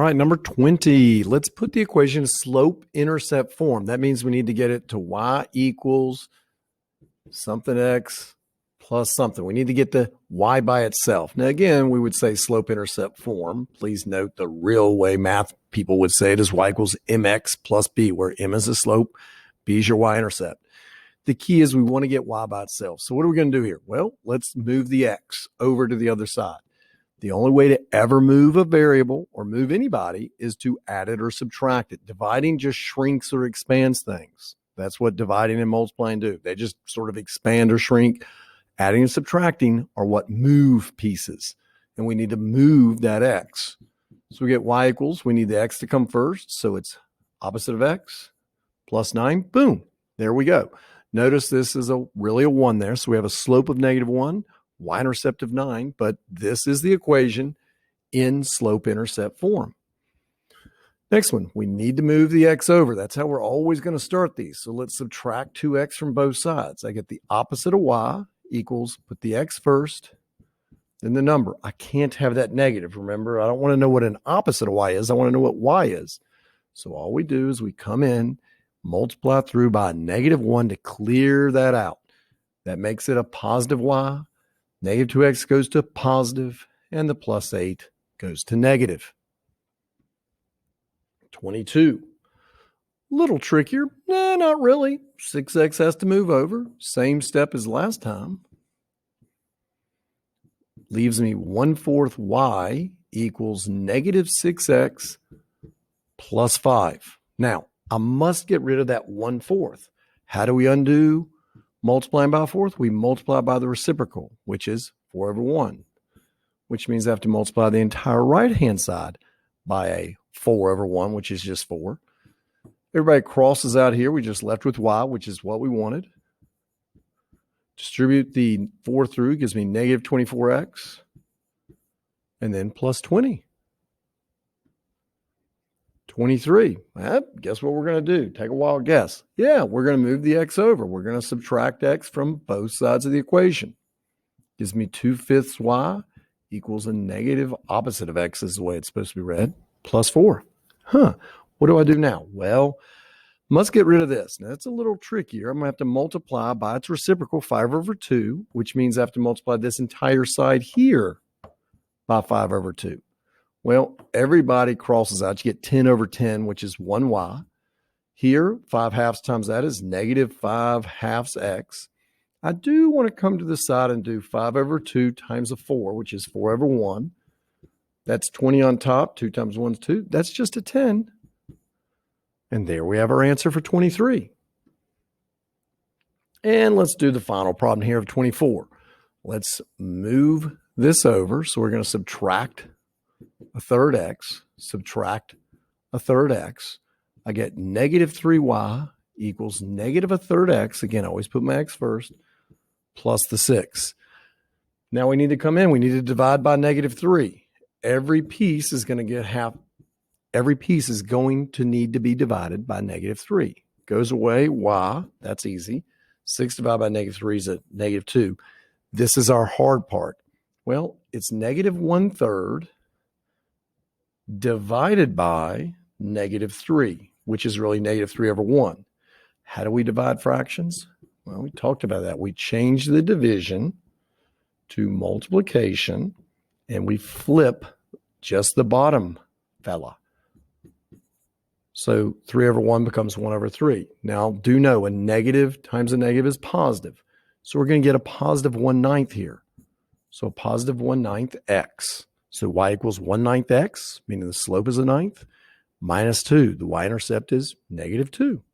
All right, number 20. Let's put the equation in slope-intercept form. That means we need to get it to y equals something x plus something. We need to get the y by itself. Now, again, we would say slope-intercept form. Please note the real way math people would say it is y equals mx plus b, where m is the slope, b is your y-intercept. The key is we want to get y by itself. So what are we going to do here? Well, let's move the x over to the other side. The only way to ever move a variable or move anybody is to add it or subtract it. Dividing just shrinks or expands things. That's what dividing and multiplying do. They just sort of expand or shrink. Adding and subtracting are what move pieces. And we need to move that x. So we get y equals, we need the x to come first. So it's opposite of x plus 9. Boom. There we go. Notice this is really a 1 there. So we have a slope of -1. Y-intercept of 9, but this is the equation in slope-intercept form. Next one, we need to move the x over. That's how we're always going to start these. So let's subtract 2x from both sides. I get the opposite of y equals, put the x first, then the number. I can't have that negative. Remember, I don't want to know what an opposite of y is. I want to know what y is. So all we do is we come in, multiply through by -1 to clear that out. That makes it a positive y. Negative 2x goes to positive, and the plus 8 goes to negative. 22. Little trickier. No, not really. 6x has to move over. Same step as last time. Leaves me 1/4 y equals -6x plus 5. Now, I must get rid of that 1/4. How do we undo multiplying by a fourth? We multiply by the reciprocal, which is 4/1, which means I have to multiply the entire right-hand side by a 4/1, which is just 4. Everybody crosses out here. We just left with y, which is what we wanted. Distribute the 4 through, gives me -24x, and then plus 20. 23. Guess what we're going to do? Take a wild guess. Yeah, we're going to move the x over. We're going to subtract x from both sides of the equation. Gives me 2/5 y equals a negative opposite of x is the way it's supposed to be read, plus 4. What do I do now? Well, must get rid of this. Now, that's a little trickier. I'm going to have to multiply by its reciprocal, 5/2, which means I have to multiply this entire side here by 5/2. Well, everybody crosses out. You get 10/10, which is 1y. Here, 5/2 times that is -5/2 x. I do want to come to the side and do 5/2 times a 4, which is 4/1. That's 20 on top. 2 times 1 is 2. That's just a 10. And there we have our answer for 23. And let's do the final problem here of 24. Let's move this over. So we're going to subtract a third x, subtract a third x. I get -3y equals -1/3 x. Again, I always put my x first, plus the 6. Now we need to come in. We need to divide by -3. Every piece is going to get half. Every piece is going to need to be divided by -3. Goes away, y. That's easy. 6 divided by -3 is a -2. This is our hard part. Well, it's -1/3 divided by -3, which is really -3/1. How do we divide fractions? Well, we talked about that. We change the division to multiplication, and we flip just the bottom fella. So 3/1 becomes 1/3. Now, do know a negative times a negative is positive. So we're going to get a positive 1/9 here. So a positive 1/9 x. So y equals 1/9 x, meaning the slope is a 9th, minus 2. The y-intercept is -2.